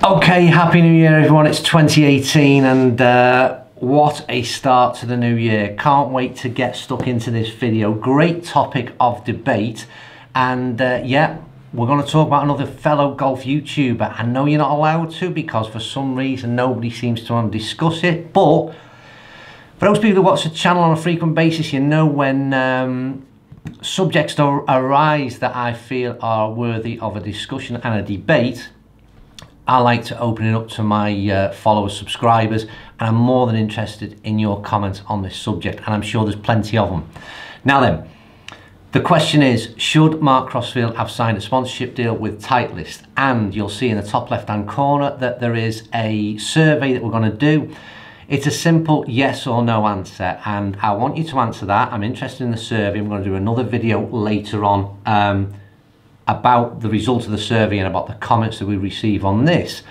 Okay, Happy New Year everyone, it's 2018 and what a start to the new year. Can't wait to get stuck into this video. Great topic of debate and yeah, we're going to talk about another fellow golf YouTuber. I know you're not allowed to because for some reason nobody seems to want to discuss it, but for those people who watch the channel on a frequent basis, you know when subjects arise that I feel are worthy of a discussion and a debate, I like to open it up to my followers, subscribers, and I'm more than interested in your comments on this subject, and I'm sure there's plenty of them. Now then, the question is, should Mark Crossfield have signed a sponsorship deal with Titleist? And you'll see in the top left-hand corner that there is a survey that we're going to do. It's a simple yes or no answer, and I want you to answer that. I'm interested in the survey. I'm going to do another video later on about the result of the survey and about the comments that we receive on this.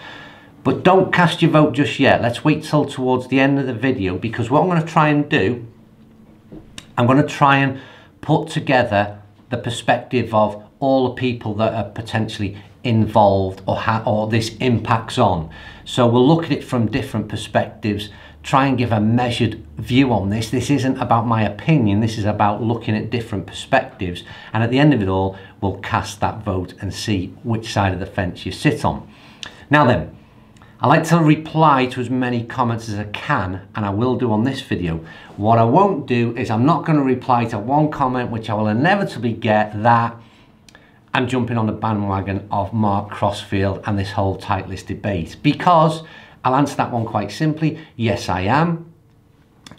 But don't cast your vote just yet. Let's wait till towards the end of the video, because what I'm going to try and do, I'm going to try and put together the perspective of all the people that are potentially involved or this impacts on. So we'll look at it from different perspectives, try and give a measured view on this. This isn't about my opinion, this is about looking at different perspectives, and at the end of it all we'll cast that vote and see which side of the fence you sit on. Now then, I like to reply to as many comments as I can, and I will do on this video. What I won't do is I'm not going to reply to one comment which I will inevitably get that I'm jumping on the bandwagon of Mark Crossfield and this whole Titleist debate, because I'll answer that one quite simply. Yes, I am.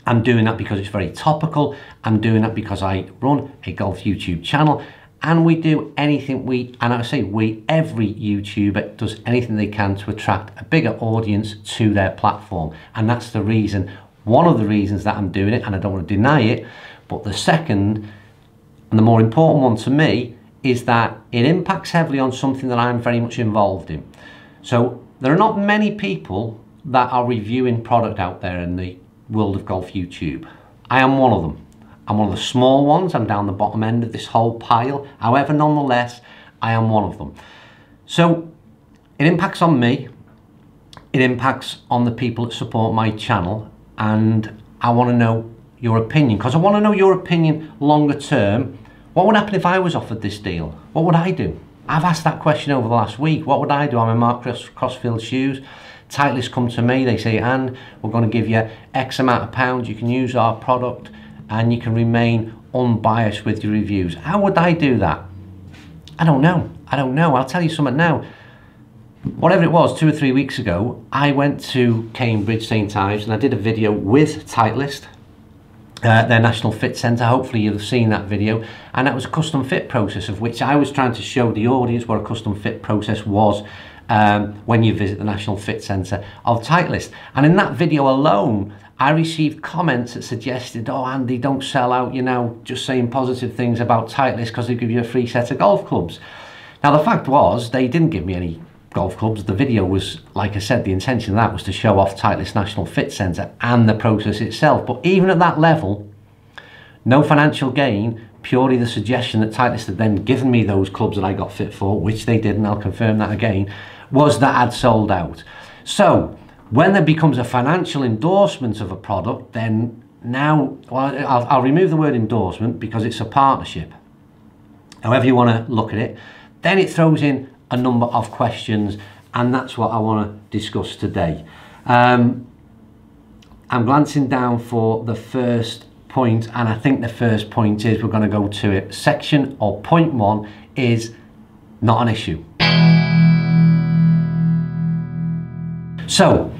I'm doing that because it's very topical. I'm doing that because I run a golf YouTube channel, and we do anything every YouTuber does anything they can to attract a bigger audience to their platform. And that's the reason, one of the reasons that I'm doing it, and I don't want to deny it. But the second, and the more important one to me, is that it impacts heavily on something that I'm very much involved in. So there are not many people that are reviewing product out there in the world of golf YouTube. I am one of them. I'm one of the small ones. I'm down the bottom end of this whole pile. However, nonetheless, I am one of them. So it impacts on me. It impacts on the people that support my channel. And I want to know your opinion, because I want to know your opinion longer term. What would happen if I was offered this deal? What would I do? I've asked that question over the last week. What would I do? I'm in Mark Crossfield's shoes. Titleist come to me, they say, and we're going to give you X amount of pounds, you can use our product and you can remain unbiased with your reviews. How would I do that? I don't know. I don't know. I'll tell you something now. Whatever it was, 2 or 3 weeks ago, I went to Cambridge, St Ives, and I did a video with Titleist, their National Fit Centre. Hopefully you've seen that video, and that was a custom fit process, of which I was trying to show the audience what a custom fit process was when you visit the National Fit Centre of Titleist. And in that video alone, I received comments that suggested, oh Andy, don't sell out, you know, just saying positive things about Titleist because they give you a free set of golf clubs. Now the fact was, they didn't give me any golf clubs. The video was, like I said, the intention of that was to show off Titleist National Fit Centre and the process itself. But even at that level, no financial gain, purely the suggestion that Titleist had then given me those clubs that I got fit for, which they did, and I'll confirm that again, was that I'd sold out. So when there becomes a financial endorsement of a product, then now, well, I'll remove the word endorsement because it's a partnership. However you want to look at it, then it throws in a number of questions, and that's what I want to discuss today. I'm glancing down for the first point, and I think the first point is, we're going to go to it. Section or point 1 is not an issue. So,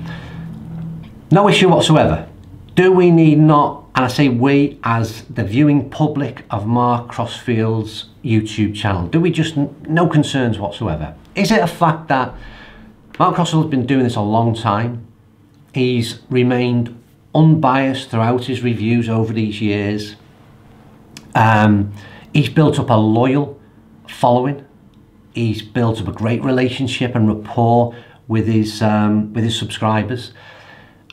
no issue whatsoever. Do we need not, and I say we as the viewing public of Mark Crossfield's YouTube channel, do we just, no concerns whatsoever? Is it a fact that Mark Crossfield has been doing this a long time? He's remained unbiased throughout his reviews over these years. He's built up a loyal following. He's built up a great relationship and rapport with his subscribers.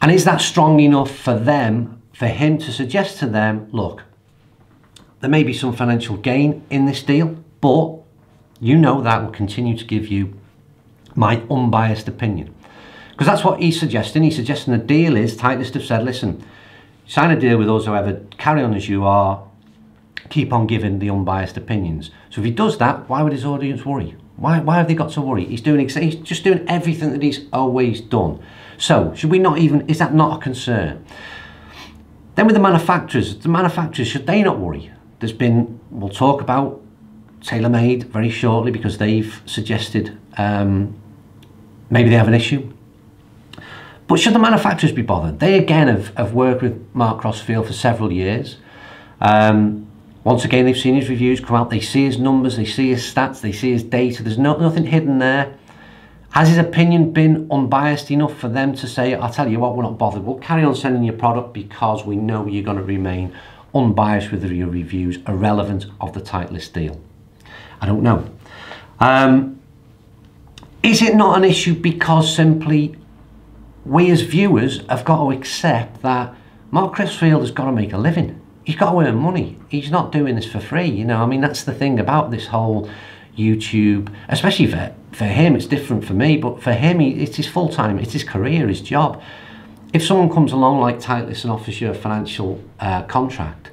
And is that strong enough for them, for him to suggest to them, look, there may be some financial gain in this deal, but you know that will continue to give you my unbiased opinion. Because that's what he's suggesting. He's suggesting the deal is, Titleist have said, listen, sign a deal with us, however, carry on as you are, keep on giving the unbiased opinions. So if he does that, why would his audience worry? Why have they got to worry? He's just doing everything that he's always done. So should we not even, is that not a concern? Then with the manufacturers, should they not worry? There's been, we'll talk about TaylorMade very shortly, because they've suggested maybe they have an issue. But should the manufacturers be bothered? They again have worked with Mark Crossfield for several years. Once again, they've seen his reviews come out. They see his numbers, they see his stats, they see his data. There's nothing hidden there. Has his opinion been unbiased enough for them to say, I'll tell you what, we're not bothered. We'll carry on sending your product because we know you're going to remain unbiased with your reviews, irrelevant of the Titleist deal? I don't know. Is it not an issue because simply we as viewers have got to accept that Mark Crossfield has got to make a living? He's got to earn money. He's not doing this for free, you know. I mean, that's the thing about this whole YouTube, especially for him. It's different for me, but for him, it's his full-time, it's his career, his job. If someone comes along like Titleist and offers you a financial contract,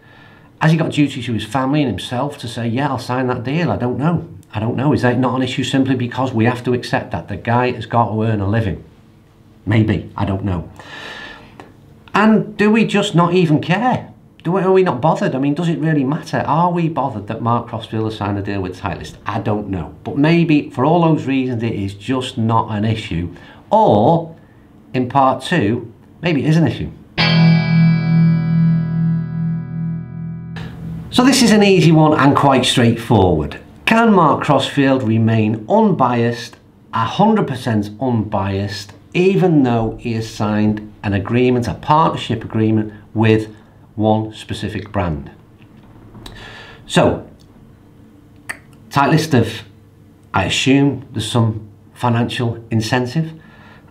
has he got duty to his family and himself to say, yeah, I'll sign that deal? I don't know. I don't know. Is that not an issue simply because we have to accept that the guy has got to earn a living? Maybe. I don't know. And do we just not even care? Are we not bothered? I mean, does it really matter? Are we bothered that Mark Crossfield has signed a deal with Titleist? I don't know. But maybe for all those reasons, it is just not an issue. Or, in part two, maybe it is an issue. So this is an easy one and quite straightforward. Can Mark Crossfield remain unbiased, 100% unbiased, even though he has signed an agreement, a partnership agreement with one specific brand? So, Titleist have, I assume there's some financial incentive.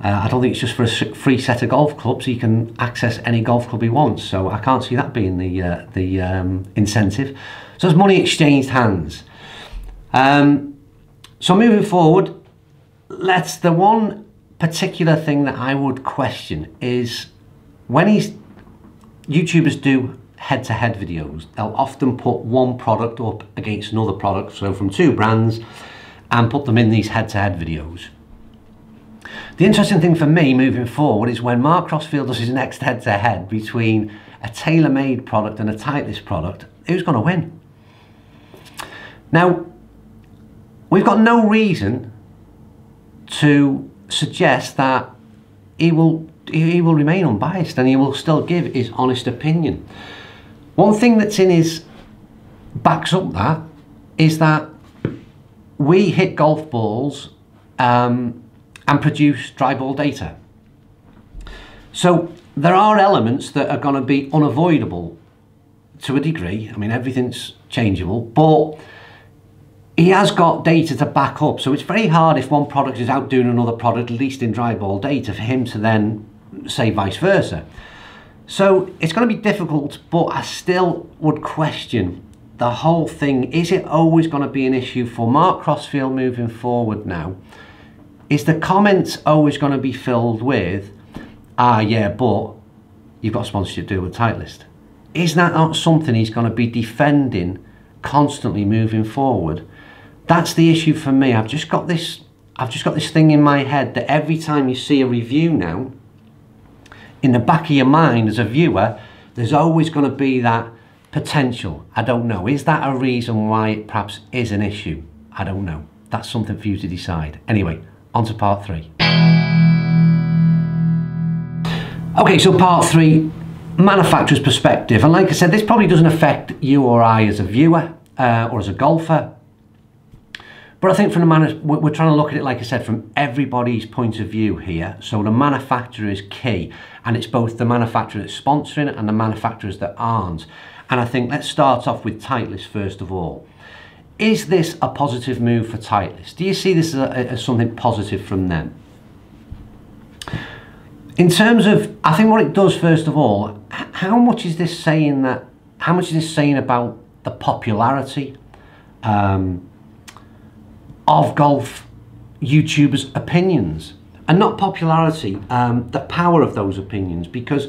I don't think it's just for a free set of golf clubs. He can access any golf club he wants, so I can't see that being the incentive. So there's money exchanged hands. So moving forward, the one particular thing that I would question is when YouTubers do head-to-head videos, they'll often put one product up against another product, so from two brands, and put them in these head-to-head videos. The interesting thing for me moving forward is when Mark Crossfield does his next head-to-head between a TaylorMade product and a Titleist product, who's going to win? Now, we've got no reason to suggest that he will remain unbiased and he will still give his honest opinion. One thing that's in his backs up that is that we hit golf balls and produce dry ball data. So there are elements that are going to be unavoidable to a degree. I mean, everything's changeable, but he has got data to back up. So it's very hard if one product is outdoing another product, at least in dry ball data, for him to then say vice versa. So it's going to be difficult, but I still would question the whole thing. Is it always going to be an issue for Mark Crossfield moving forward now? Is the comments always going to be filled with, yeah, but you've got a sponsorship deal with Titleist? Is that not something he's going to be defending constantly moving forward? That's the issue for me. I've just got this thing in my head that every time you see a review now, in the back of your mind as a viewer, there's always going to be that potential. I don't know. Is that a reason why it perhaps is an issue? I don't know. That's something for you to decide. Anyway, on to part three. Okay, so part three, manufacturer's perspective. And like I said, this probably doesn't affect you or I as a viewer or as a golfer. But I think from we're trying to look at it, like I said, from everybody's point of view here. So the manufacturer is key, and it's both the manufacturer that's sponsoring and the manufacturers that aren't. And I think let's start off with Titleist first of all. Is this a positive move for Titleist? Do you see this as something positive from them? In terms of, I think what it does first of all, how much is this saying about the popularity of golf YouTubers' opinions, and not popularity, the power of those opinions, because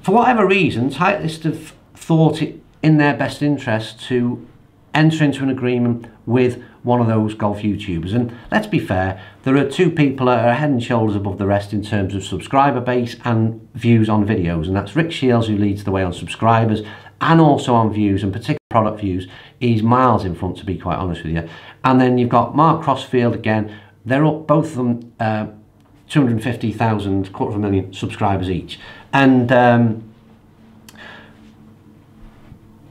for whatever reason, Titleist have thought it in their best interest to enter into an agreement with one of those golf YouTubers. And let's be fair, there are two people that are head and shoulders above the rest in terms of subscriber base and views on videos, and that's Rick Shields, who leads the way on subscribers and also on views, and particular product views. He's miles in front, to be quite honest with you. And then you've got Mark Crossfield again. They're up, both of them 250,000, 250,000 subscribers each. And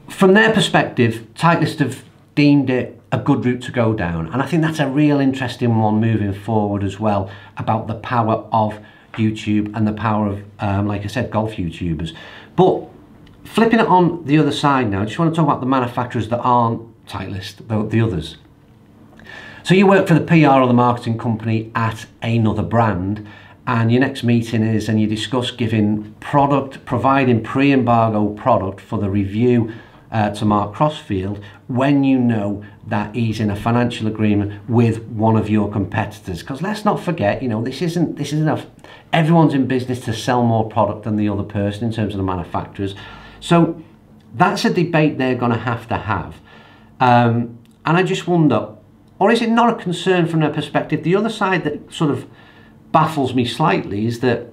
from their perspective, Titleist have deemed it a good route to go down. And I think that's a real interesting one moving forward as well, about the power of YouTube and the power of, like I said, golf YouTubers. But flipping it on the other side now, I just want to talk about the manufacturers that aren't Titleist, the others. So you work for the PR or the marketing company at another brand, and your next meeting is, and you discuss providing pre-embargo product for the review to Mark Crossfield, when you know that he's in a financial agreement with one of your competitors. Because let's not forget, you know, this isn't everyone's in business to sell more product than the other person in terms of the manufacturers. So that's a debate they're going to have. And I just wonder, or is it not a concern from their perspective? The other side that sort of baffles me slightly is that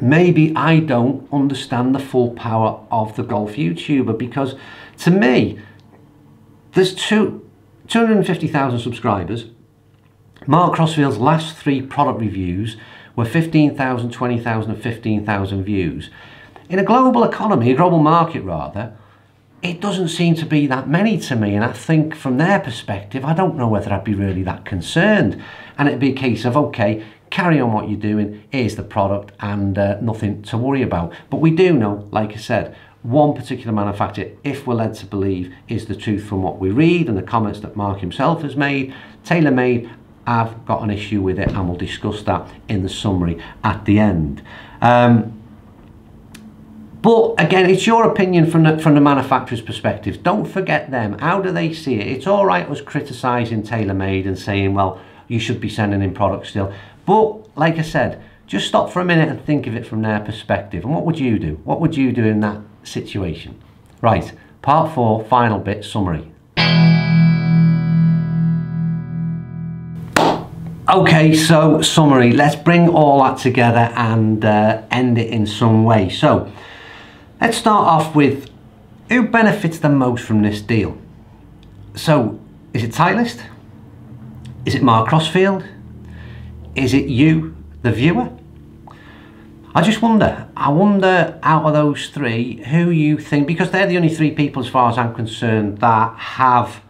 maybe I don't understand the full power of the golf YouTuber, because to me, there's 250,000 subscribers. Mark Crossfield's last 3 product reviews were 15,000, 20,000 and 15,000 views. In a global economy, a global market rather, it doesn't seem to be that many to me, and I think from their perspective, I don't know whether I'd be really that concerned. And it'd be a case of, okay, carry on what you're doing, here's the product, and nothing to worry about. But we do know, like I said, one particular manufacturer, if we're led to believe, is the truth from what we read and the comments that Mark himself has made. TaylorMade, I've got an issue with it, and we'll discuss that in the summary at the end. But again, it's your opinion from the manufacturer's perspective. Don't forget them. How do they see it? It's all right us criticising TaylorMade and saying, well, you should be sending in products still. But like I said, just stop for a minute and think of it from their perspective. And what would you do? What would you do in that situation? Right, part 4, final bit, summary. Okay, so summary. Let's bring all that together and end it in some way. So let's start off with who benefits the most from this deal. So is it Titleist? Is it Mark Crossfield? Is it you, the viewer? I wonder out of those 3 who you think, because they're the only 3 people as far as I'm concerned that have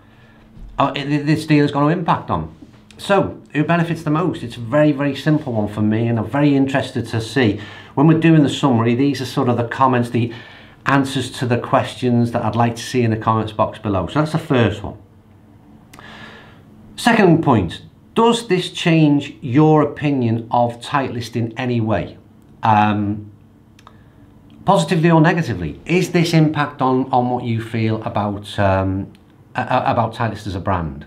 this deal is going to impact on. So who benefits the most? It's a very, very simple one for me, and I'm very interested to see when we're doing the summary. These are sort of the comments, the answers to the questions that I'd like to see in the comments box below. So that's the first one. Second point, does this change your opinion of Titleist in any way? Positively or negatively? Is this impact on what you feel about Titleist as a brand?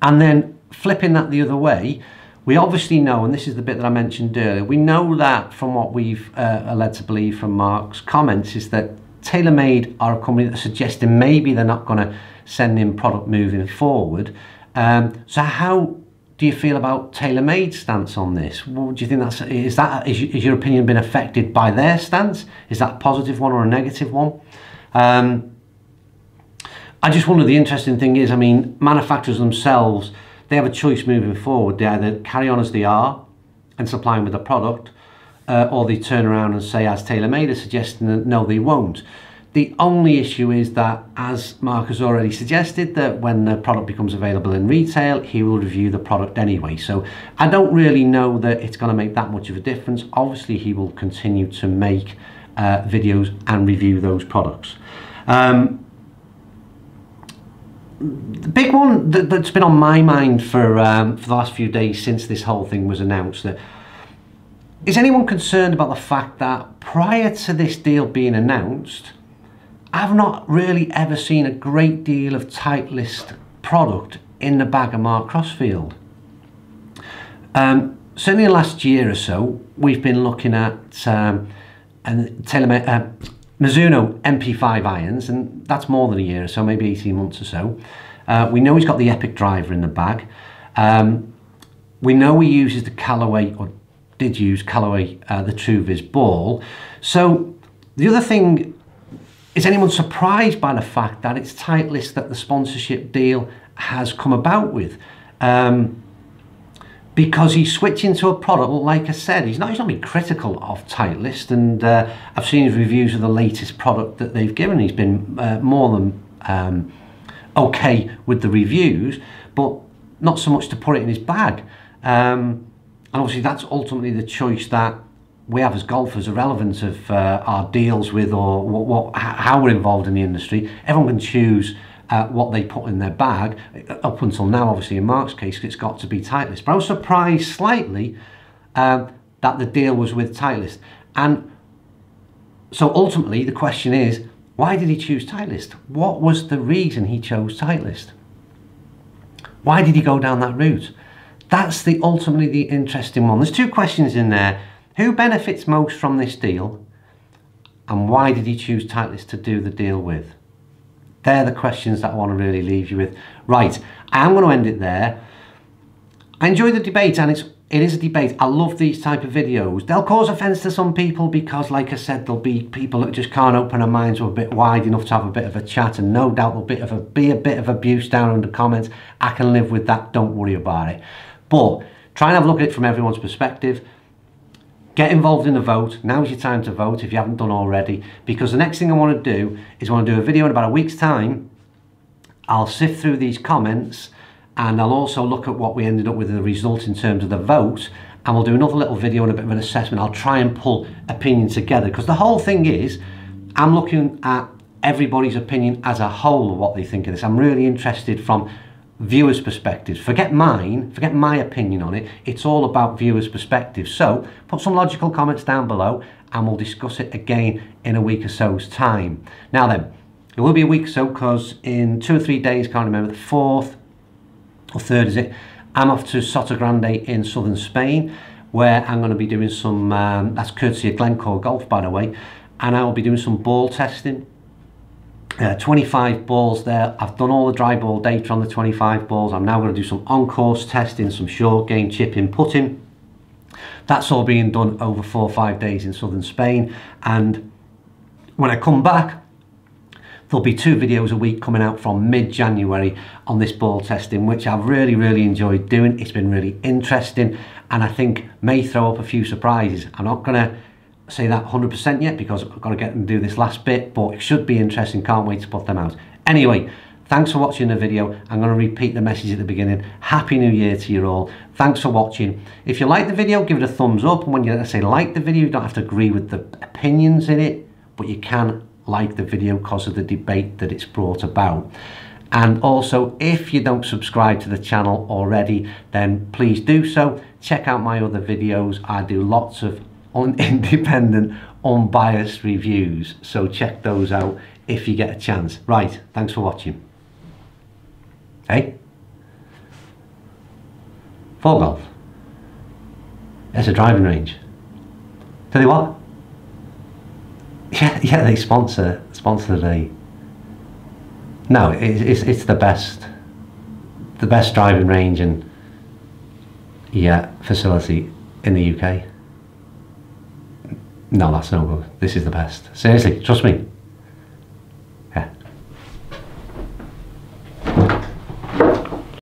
And then flipping that the other way, we obviously know, and this is the bit that I mentioned earlier, we know that from what we've led to believe from Mark's comments is that TaylorMade are a company that's suggesting maybe they're not going to send in product moving forward. So how do you feel about TaylorMade's stance on this? Well, do you think is your opinion been affected by their stance? Is that a positive one or a negative one? I just wonder, the interesting thing is, I mean, manufacturers themselves, they have a choice moving forward. They either carry on as they are and supplying with the product, or they turn around and say, as TaylorMade is suggesting, that no, they won't. The only issue is that, as Mark has already suggested, that when the product becomes available in retail, he will review the product anyway. So I don't really know that it's going to make that much of a difference. Obviously, he will continue to make videos and review those products. The big one that's been on my mind for the last few days since this whole thing was announced, is anyone concerned about the fact that prior to this deal being announced, I've not really ever seen a great deal of Titleist product in the bag of Mark Crossfield. Certainly in the last year or so, we've been looking at Mizuno MP5 irons, and that's more than a year or so, maybe 18 months or so. We know he's got the Epic driver in the bag. We know he uses the Callaway, or did use Callaway, the TrueViz ball. So the other thing, is anyone surprised by the fact that it's Titleist that the sponsorship deal has come about with? Because he's switching to a product, like I said, he's not been critical of Titleist, and I've seen his reviews of the latest product that they've given. He's been more than okay with the reviews, but not so much to put it in his bag. And obviously that's ultimately the choice that we have as golfers, irrelevant of our deals with or how we're involved in the industry. Everyone can choose what they put in their bag. Up until now, obviously in Mark's case, it's got to be Titleist. But I was surprised slightly that the deal was with Titleist. And so ultimately the question is, why did he choose Titleist? What was the reason he chose Titleist? Why did he go down that route? That's ultimately the interesting one. There's two questions in there. Who benefits most from this deal? And why did he choose Titleist to do the deal with? They're the questions that I want to really leave you with. Right, I am going to end it there. I enjoy the debate, and it is a debate. I love these type of videos. They'll cause offence to some people because, like I said, there'll be people that just can't open their minds a bit wide enough to have a bit of a chat, and no doubt there'll be a bit of abuse down in the comments. I can live with that, don't worry about it. But try and have a look at it from everyone's perspective. Get involved in the vote. Now's your time to vote if you haven't done already, because the next thing I want to do is I want to do a video in about a week's time. I'll sift through these comments, and I'll also look at what we ended up with the result in terms of the vote, and we'll do another little video and a bit of an assessment. I'll try and pull opinions together, because the whole thing is I'm looking at everybody's opinion as a whole of what they think of this. I'm really interested from viewers' perspectives. Forget mine, forget my opinion on it. It's all about viewers' perspectives. So put some logical comments down below and we'll discuss it again in a week or so's time. Now then, it will be a week or so, because in 2 or 3 days, can't remember, the 4th or 3rd is it, I'm off to Sotogrande in southern Spain, where I'm going to be doing some, that's courtesy of Glencore Golf by the way, and I will be doing some ball testing. 25 balls there. I've done all the dry ball data on the 25 balls. I'm now going to do some on-course testing, some short game chipping, putting. That's all being done over 4 or 5 days in southern Spain. And when I come back, there'll be 2 videos a week coming out from mid-January on this ball testing, which I've really enjoyed doing. It's been really interesting, and I think may throw up a few surprises. I'm not going to say that 100% yet, because I've got to get and do this last bit, but it should be interesting. Can't wait to put them out. Anyway, thanks for watching the video. I'm going to repeat the message at the beginning. Happy New Year to you all. Thanks for watching. If you like the video, give it a thumbs up. And when you say like the video, you don't have to agree with the opinions in it, but you can like the video because of the debate that it's brought about. And also, if you don't subscribe to the channel already, then please do so. Check out my other videos. I do lots of independent, unbiased reviews, so check those out if you get a chance. Right, thanks for watching. Hey, Full Golf, it's a driving range. Tell you what, yeah, they sponsor the. No, it's the best driving range and facility in the UK. No, that's no good. This is the best. Seriously, trust me.